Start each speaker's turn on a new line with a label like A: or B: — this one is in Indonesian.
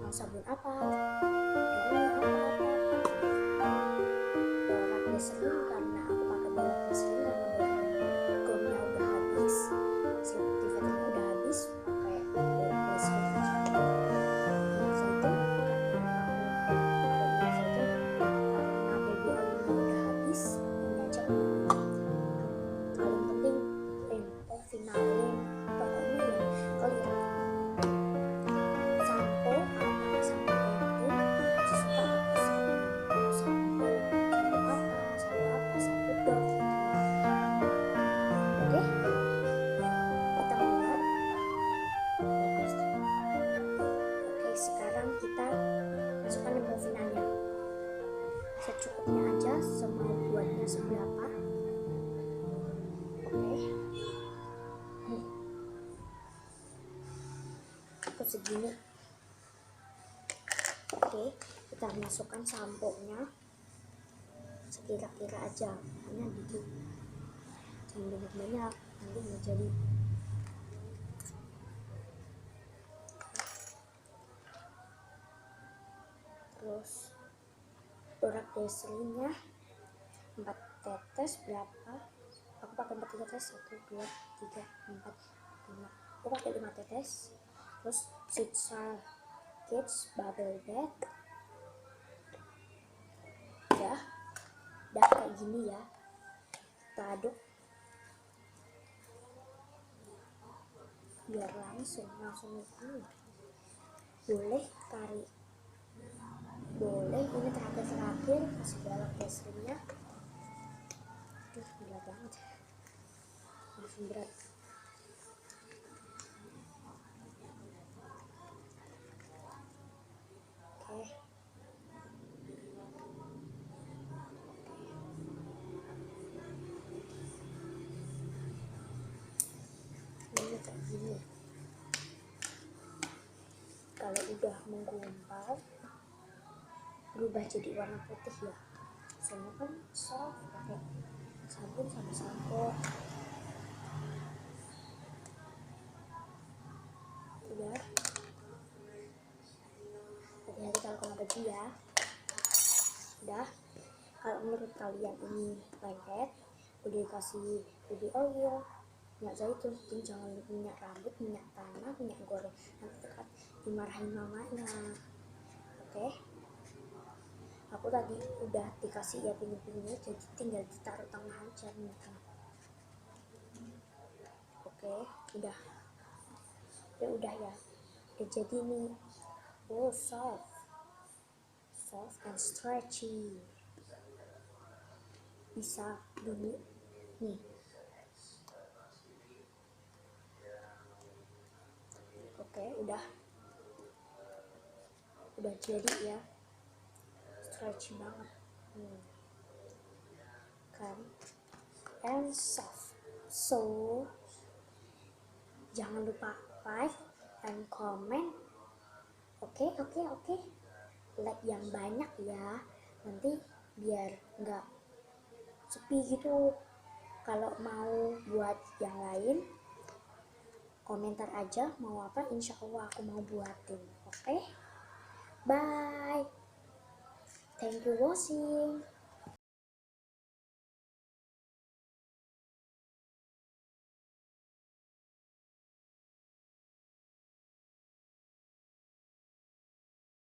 A: Sabun apa? Dorat Vaseline karena aku pakai dorat Vaseline karena gomnya udah habis, selektifnya udah habis, pakai dorat Vaseline aja. Minyak zaitun karena baby oilnya udah habis, ini aja. Paling penting finalin, pokoknya yang clear. Sekarang kita masukkan finalnya secukupnya aja, semau buatnya seberapa. Aku segini. Kita masukkan sampo-nya sekira-kira aja, hanya dikit, jangan banyak-banyak, nanti nggak jadi. Terus dorat Vaseline-nya 4 tetes berapa? Aku pakai 4 tetes, 1, 2, 3, 4, 5. Aku pakai 5 tetes. Terus Shisha Kids Bubble Bath. Udah kayak gini ya. Kita aduk biar langsung boleh kari, boleh ini terakhir kasih dorat Vaseline-nya. Gila banget, langsung berat. Ini kayak gini. Kalau udah menggumpal berubah jadi warna putih ya, soalnya kan soft, pakai sabun sama sampo. Udah, hati-hati kalau kena baju ya. Udah, kalau menurut kalian ini lengket, udah dikasih baby oil, minyak zaitun, jangan minyak rambut, minyak tanah, minyak goreng, nanti tekan dimarahin mamanya. Aku tadi udah dikasih ya pinggir-pinggirnya, jadi tinggal ditaruh tengah aja minyak. Udah ya, udah jadi nih. Soft and stretchy, bisa dulu nih. Udah jadi ya, stretchy banget kan, and soft. So jangan lupa like and comment. Oke. Like yang banyak ya, nanti biar nggak sepi gitu. Kalau mau buat yang lain, komentar aja mau apa, insya Allah aku mau buatin. Bye, thank you watching.